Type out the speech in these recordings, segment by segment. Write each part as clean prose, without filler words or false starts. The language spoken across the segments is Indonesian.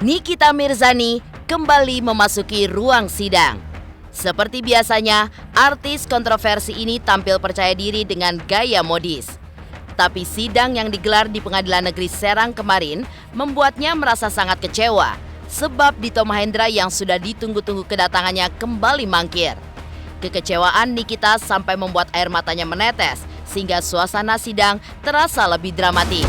Nikita Mirzani kembali memasuki ruang sidang. Seperti biasanya, artis kontroversi ini tampil percaya diri dengan gaya modis. Tapi sidang yang digelar di Pengadilan Negeri Serang kemarin membuatnya merasa sangat kecewa, sebab Dito Mahendra yang sudah ditunggu-tunggu kedatangannya kembali mangkir. Kekecewaan Nikita sampai membuat air matanya menetes, sehingga suasana sidang terasa lebih dramatis.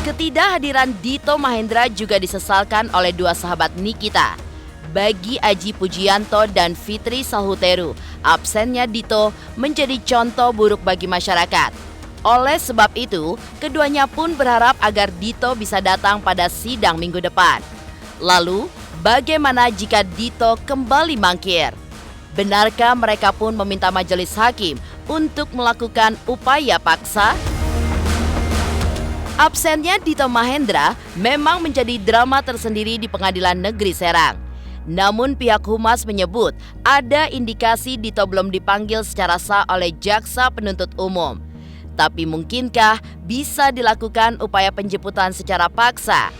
Ketidakhadiran Dito Mahendra juga disesalkan oleh dua sahabat Nikita. Bagi Aji Pujianto dan Fitri Salhuteru, absennya Dito menjadi contoh buruk bagi masyarakat. Oleh sebab itu, keduanya pun berharap agar Dito bisa datang pada sidang minggu depan. Lalu, bagaimana jika Dito kembali mangkir? Benarkah mereka pun meminta majelis hakim untuk melakukan upaya paksa? Absennya Dito Mahendra memang menjadi drama tersendiri di Pengadilan Negeri Serang. Namun pihak humas menyebut ada indikasi Dito belum dipanggil secara sah oleh jaksa penuntut umum. Tapi mungkinkah bisa dilakukan upaya penjemputan secara paksa?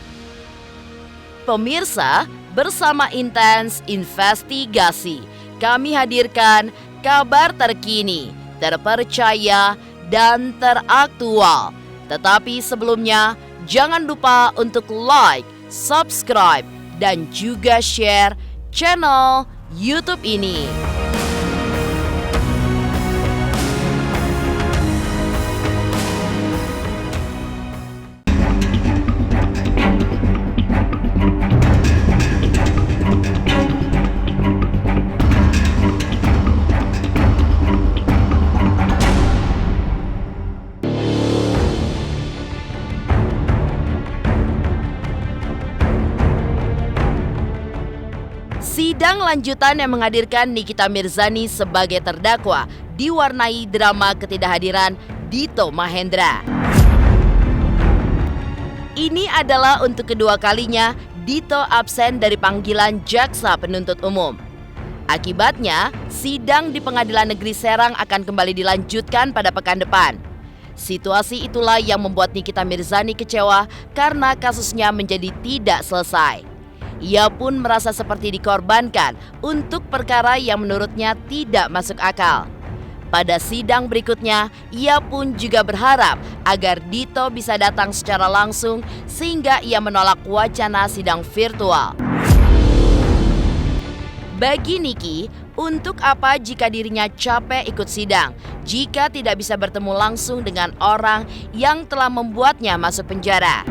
Pemirsa, bersama Intens Investigasi, kami hadirkan kabar terkini, terpercaya, dan teraktual. Tetapi sebelumnya, jangan lupa untuk like, subscribe, dan juga share channel YouTube ini. Sidang lanjutan yang menghadirkan Nikita Mirzani sebagai terdakwa diwarnai drama ketidakhadiran Dito Mahendra. Ini adalah untuk kedua kalinya Dito absen dari panggilan jaksa penuntut umum. Akibatnya, sidang di Pengadilan Negeri Serang akan kembali dilanjutkan pada pekan depan. Situasi itulah yang membuat Nikita Mirzani kecewa karena kasusnya menjadi tidak selesai. Ia pun merasa seperti dikorbankan untuk perkara yang menurutnya tidak masuk akal. Pada sidang berikutnya, ia pun juga berharap agar Dito bisa datang secara langsung sehingga ia menolak wacana sidang virtual. Bagi Niki, untuk apa jika dirinya capek ikut sidang jika tidak bisa bertemu langsung dengan orang yang telah membuatnya masuk penjara?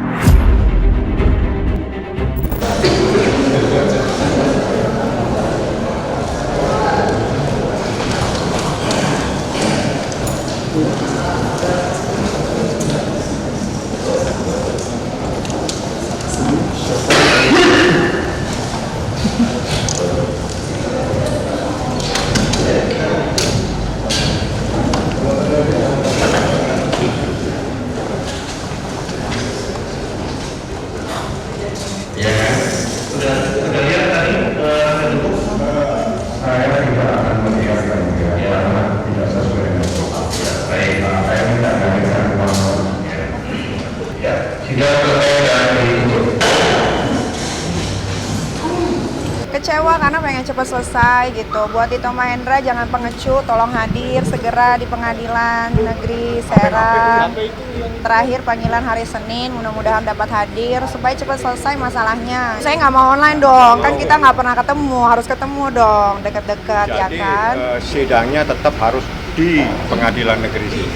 Kecewa karena pengen cepat selesai gitu. Buat Dito Mahendra jangan pengecut, tolong hadir segera di Pengadilan Negeri Serang. Terakhir panggilan hari Senin, mudah-mudahan dapat hadir supaya cepat selesai masalahnya. Saya nggak mau online dong, kan kita nggak pernah ketemu, harus ketemu dong, dekat-dekat ya kan. Sidangnya tetap harus di Pengadilan Negeri sini.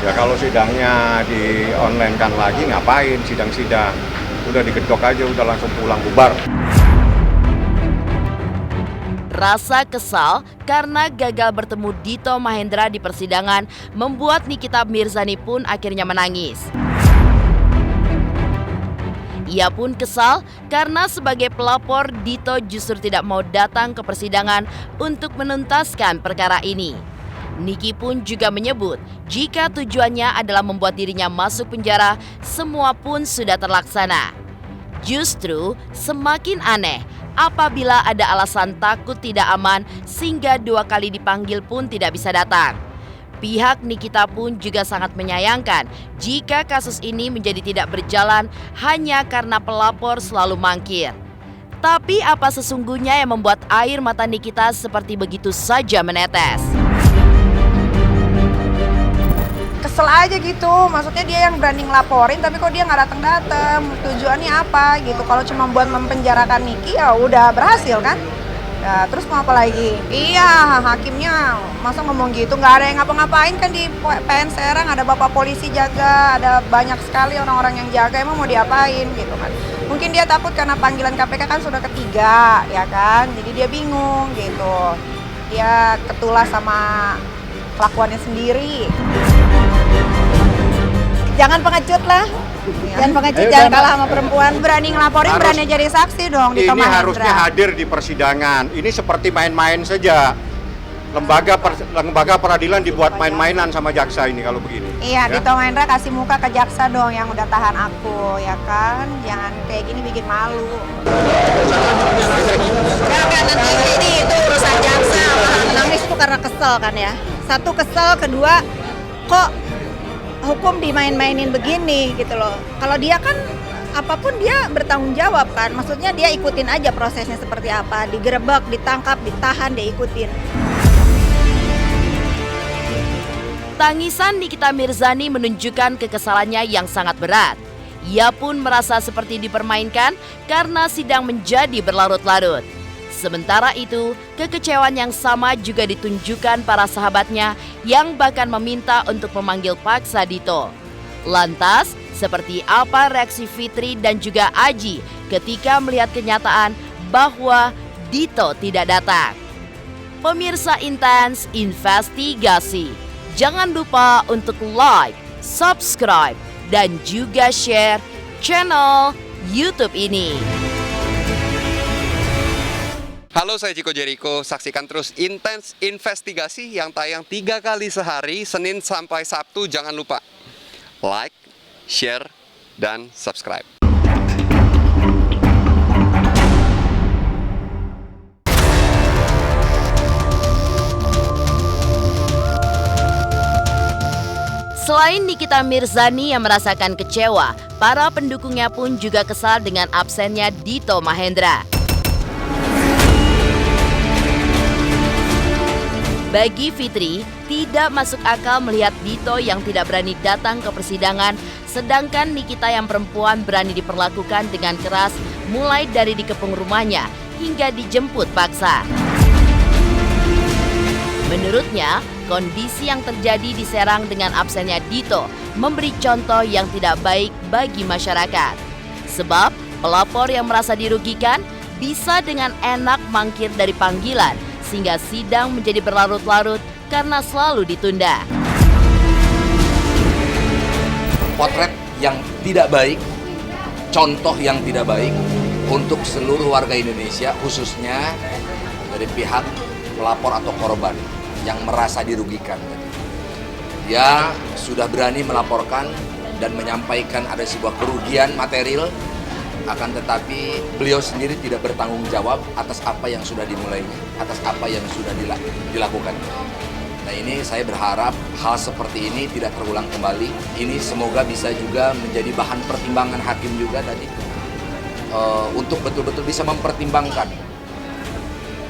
Ya kalau sidangnya di online kan lagi ngapain sidang-sidang? Udah digedok aja, udah langsung pulang bubar. Rasa kesal karena gagal bertemu Dito Mahendra di persidangan membuat Nikita Mirzani pun akhirnya menangis. Ia pun kesal karena sebagai pelapor Dito justru tidak mau datang ke persidangan untuk menuntaskan perkara ini. Niki pun juga menyebut jika tujuannya adalah membuat dirinya masuk penjara, semua pun sudah terlaksana. Justru semakin aneh apabila ada alasan takut tidak aman sehingga 2 kali dipanggil pun tidak bisa datang. Pihak Nikita pun juga sangat menyayangkan jika kasus ini menjadi tidak berjalan hanya karena pelapor selalu mangkir. Tapi apa sesungguhnya yang membuat air mata Nikita seperti begitu saja menetes? Kesel aja gitu, maksudnya dia yang berani ngelaporin tapi kok dia nggak datang-datang. Tujuannya apa gitu? Kalau cuma buat mempenjarakan Niki ya udah berhasil kan? Ya, terus mau apa lagi? Iya, hakimnya masa ngomong gitu, nggak ada yang ngapa-ngapain kan di PN Serang, ada bapak polisi jaga, ada banyak sekali orang-orang yang jaga, emang mau diapain gitu kan. Mungkin dia takut karena panggilan KPK kan sudah ketiga, ya kan, jadi dia bingung gitu. Dia ketulah sama kelakuannya sendiri. Jangan pengecut lah. Jangan pengecut, jangan kalah sama perempuan. Berani ngelaporin, berani jadi saksi dong di Ini Mahendra. harusnya hadir di persidangan. Ini seperti main-main saja. Lembaga peradilan dibuat main-mainan sama jaksa ini kalau begini. Iya, Dito Mahendra kasih muka ke jaksa dong yang udah tahan aku, ya kan? Jangan kayak gini bikin malu. Enggak, nanti ini itu urusan jaksa. Nangis tuh karena kesel kan ya. Satu kesel, kedua kok hukum dimain-mainin begini gitu loh. Kalau dia kan apapun dia bertanggung jawab kan. Maksudnya dia ikutin aja prosesnya seperti apa. Digerebek, ditangkap, ditahan, dia ikutin. Tangisan Nikita Mirzani menunjukkan kekesalannya yang sangat berat. Ia pun merasa seperti dipermainkan karena sidang menjadi berlarut-larut. Sementara itu, kekecewaan yang sama juga ditunjukkan para sahabatnya yang bahkan meminta untuk memanggil paksa Dito. Lantas, seperti apa reaksi Fitri dan juga Aji ketika melihat kenyataan bahwa Dito tidak datang? Pemirsa Intens Investigasi, jangan lupa untuk like, subscribe, dan juga share channel YouTube ini. Halo, saya Chico Jericho. Saksikan terus Intens Investigasi yang tayang 3 kali sehari, Senin sampai Sabtu. Jangan lupa like, share, dan subscribe. Selain Nikita Mirzani yang merasakan kecewa, para pendukungnya pun juga kesal dengan absennya Dito Mahendra. Bagi Fitri, tidak masuk akal melihat Dito yang tidak berani datang ke persidangan, sedangkan Nikita yang perempuan berani diperlakukan dengan keras mulai dari dikepung rumahnya hingga dijemput paksa. Menurutnya, kondisi yang terjadi di Serang dengan absennya Dito memberi contoh yang tidak baik bagi masyarakat. Sebab pelapor yang merasa dirugikan bisa dengan enak mangkir dari panggilan, sehingga sidang menjadi berlarut-larut karena selalu ditunda. Potret yang tidak baik, contoh yang tidak baik untuk seluruh warga Indonesia, khususnya dari pihak pelapor atau korban yang merasa dirugikan. Dia sudah berani melaporkan dan menyampaikan ada sebuah kerugian material, akan tetapi beliau sendiri tidak bertanggung jawab atas apa yang sudah dimulainya, atas apa yang sudah dilakukan. Nah, ini saya berharap hal seperti ini tidak terulang kembali. Ini semoga bisa juga menjadi bahan pertimbangan hakim juga tadi, untuk betul-betul bisa mempertimbangkan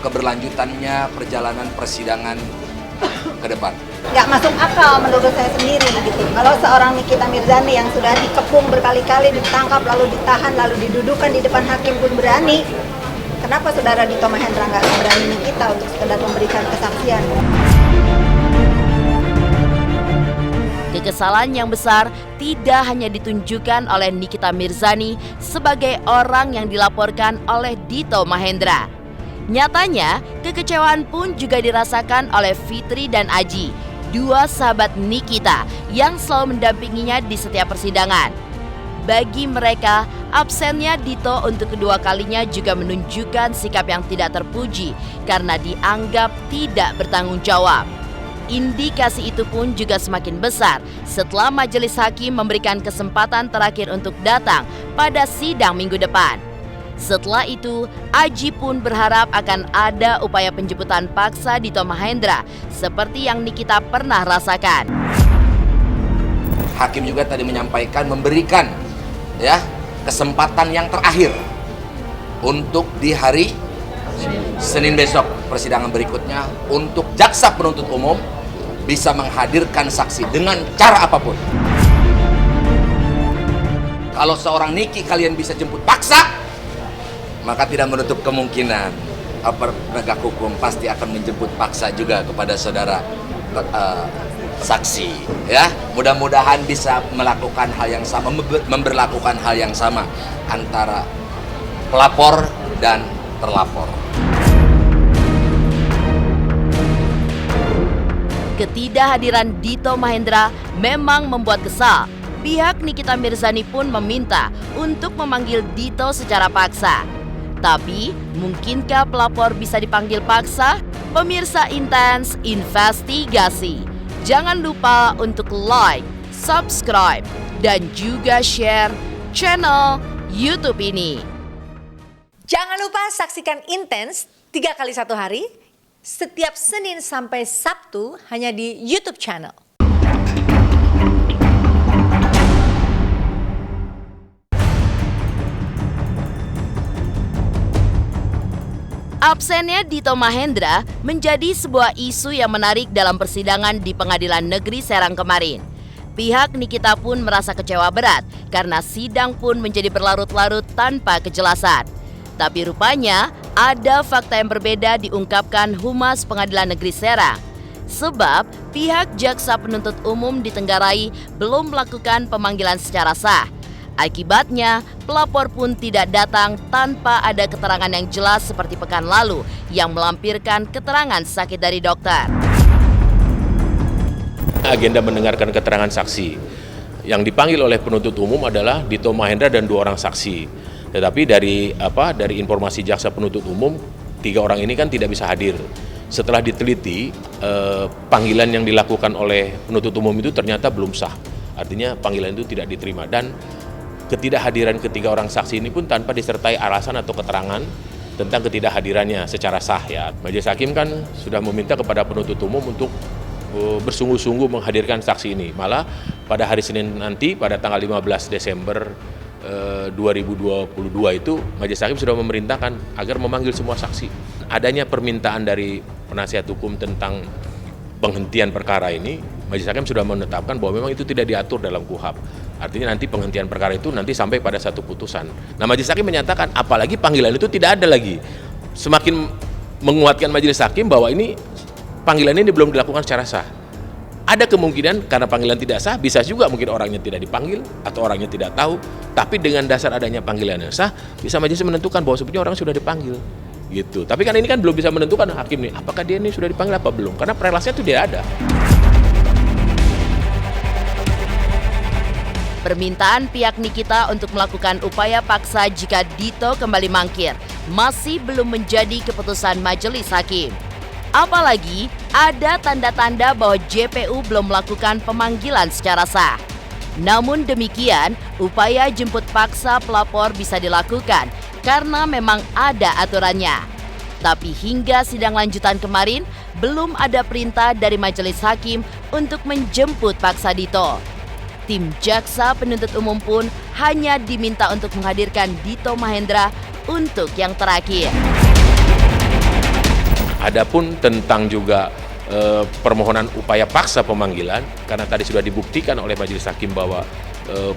keberlanjutannya perjalanan persidangan ke depan. Nggak masuk akal menurut saya sendiri gitu. Kalau seorang Nikita Mirzani yang sudah dikepung berkali-kali, ditangkap, lalu ditahan, lalu didudukan di depan hakim pun berani, kenapa saudara Dito Mahendra nggak berani Nikita untuk sekedar memberikan kesaksian? Kekesalan yang besar tidak hanya ditunjukkan oleh Nikita Mirzani sebagai orang yang dilaporkan oleh Dito Mahendra. Nyatanya, kekecewaan pun juga dirasakan oleh Fitri dan Aji, dua sahabat Nikita yang selalu mendampinginya di setiap persidangan. Bagi mereka, absennya Dito untuk kedua kalinya juga menunjukkan sikap yang tidak terpuji karena dianggap tidak bertanggung jawab. Indikasi itu pun juga semakin besar setelah majelis hakim memberikan kesempatan terakhir untuk datang pada sidang minggu depan. Setelah itu, Aji pun berharap akan ada upaya penjemputan paksa Dito Mahendra seperti yang Nikita pernah rasakan. Hakim juga tadi menyampaikan memberikan kesempatan yang terakhir untuk di hari Senin besok persidangan berikutnya untuk jaksa penuntut umum bisa menghadirkan saksi dengan cara apapun. Kalau seorang Niki kalian bisa jemput paksa, maka tidak menutup kemungkinan penegak hukum pasti akan menjemput paksa juga kepada saudara saksi. Ya, mudah-mudahan bisa melakukan hal yang sama, memberlakukan hal yang sama antara pelapor dan terlapor. Ketidakhadiran Dito Mahendra memang membuat kesal. Pihak Nikita Mirzani pun meminta untuk memanggil Dito secara paksa. Tapi, mungkinkah pelapor bisa dipanggil paksa? Pemirsa Intens Investigasi, jangan lupa untuk like, subscribe, dan juga share channel YouTube ini. Jangan lupa saksikan Intens 3 kali 1 hari, setiap Senin sampai Sabtu hanya di YouTube channel. Absennya Dito Mahendra menjadi sebuah isu yang menarik dalam persidangan di Pengadilan Negeri Serang kemarin. Pihak Nikita pun merasa kecewa berat karena sidang pun menjadi berlarut-larut tanpa kejelasan. Tapi rupanya ada fakta yang berbeda diungkapkan Humas Pengadilan Negeri Serang. Sebab pihak jaksa penuntut umum ditenggarai belum melakukan pemanggilan secara sah. Akibatnya, pelapor pun tidak datang tanpa ada keterangan yang jelas seperti pekan lalu yang melampirkan keterangan sakit dari dokter. Agenda mendengarkan keterangan saksi. Yang dipanggil oleh penuntut umum adalah Dito Mahendra dan 2 orang saksi. Tetapi dari informasi jaksa penuntut umum, 3 orang ini kan tidak bisa hadir. Setelah diteliti, panggilan yang dilakukan oleh penuntut umum itu ternyata belum sah. Artinya panggilan itu tidak diterima dan ketidakhadiran ketiga orang saksi ini pun tanpa disertai alasan atau keterangan tentang ketidakhadirannya secara sah ya. Majelis Hakim kan sudah meminta kepada penuntut umum untuk bersungguh-sungguh menghadirkan saksi ini. Malah pada hari Senin nanti pada tanggal 15 Desember 2022 itu Majelis Hakim sudah memerintahkan agar memanggil semua saksi. Adanya permintaan dari penasihat hukum tentang penghentian perkara ini, Majelis Hakim sudah menetapkan bahwa memang itu tidak diatur dalam KUHP. Artinya nanti penghentian perkara itu nanti sampai pada satu putusan. Nah, Majelis Hakim menyatakan apalagi panggilan itu tidak ada lagi. Semakin menguatkan Majelis Hakim bahwa ini panggilan ini belum dilakukan secara sah. Ada kemungkinan karena panggilan tidak sah, bisa juga mungkin orangnya tidak dipanggil atau orangnya tidak tahu. Tapi dengan dasar adanya panggilan yang sah, bisa Majelis menentukan bahwa sebenarnya orang sudah dipanggil. Gitu. Tapi kan ini kan belum bisa menentukan hakim nih, apakah dia ini sudah dipanggil apa belum? Karena prelasnya itu tidak ada. Permintaan pihak Nikita untuk melakukan upaya paksa jika Dito kembali mangkir masih belum menjadi keputusan Majelis Hakim. Apalagi ada tanda-tanda bahwa JPU belum melakukan pemanggilan secara sah. Namun demikian, upaya jemput paksa pelapor bisa dilakukan karena memang ada aturannya. Tapi hingga sidang lanjutan kemarin, belum ada perintah dari Majelis Hakim untuk menjemput paksa Dito. Tim jaksa penuntut umum pun hanya diminta untuk menghadirkan Dito Mahendra untuk yang terakhir. Adapun tentang juga permohonan upaya paksa pemanggilan, karena tadi sudah dibuktikan oleh Majelis Hakim bahwa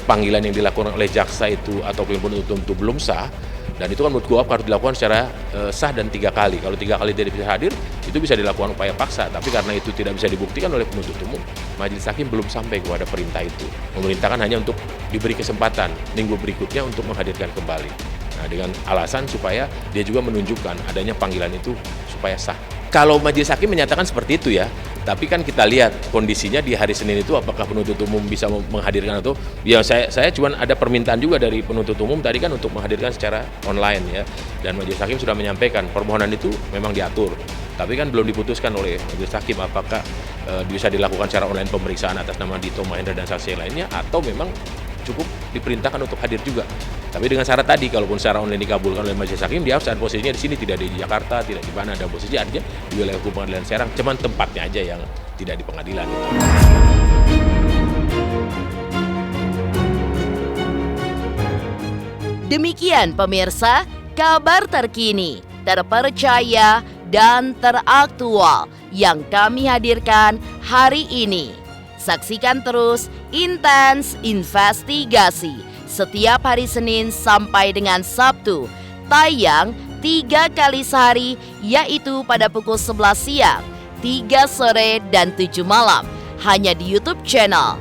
panggilan yang dilakukan oleh jaksa itu ataupun penuntut umum itu belum sah, dan itu kan menurut KUHP harus dilakukan secara sah dan 3 kali. Kalau 3 kali tidak bisa hadir, itu bisa dilakukan upaya paksa. Tapi karena itu tidak bisa dibuktikan oleh penuntut umum, Majelis Hakim belum sampai kepada perintah itu. Memerintahkan hanya untuk diberi kesempatan minggu berikutnya untuk menghadirkan kembali. Nah, dengan alasan supaya dia juga menunjukkan adanya panggilan itu supaya sah. Kalau Majelis Hakim menyatakan seperti itu ya, tapi kan kita lihat kondisinya di hari Senin itu apakah penuntut umum bisa menghadirkan atau ya saya cuma ada permintaan juga dari penuntut umum tadi kan untuk menghadirkan secara online ya, dan Majelis Hakim sudah menyampaikan permohonan itu memang diatur, tapi kan belum diputuskan oleh Majelis Hakim apakah bisa dilakukan secara online pemeriksaan atas nama Dito Mahendra dan saksi lainnya atau memang cukup diperintahkan untuk hadir juga. Tapi dengan syarat tadi, kalaupun secara online dikabulkan oleh majelis hakim, dia harus ada posisinya di sini, tidak di Jakarta, tidak di mana, ada posisi artinya di wilayah hukum pengadilan Serang, cuman tempatnya aja yang tidak di pengadilan. Demikian pemirsa, kabar terkini, terpercaya, dan teraktual yang kami hadirkan hari ini. Saksikan terus Intens Investigasi setiap hari Senin sampai dengan Sabtu, tayang 3 kali sehari, yaitu pada pukul 11 siang, 3 sore, dan 7 malam, hanya di YouTube channel.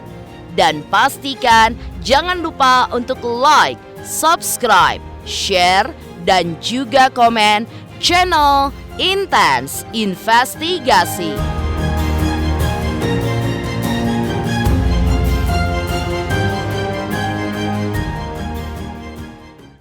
Dan pastikan jangan lupa untuk like, subscribe, share, dan juga komen channel Intens Investigasi.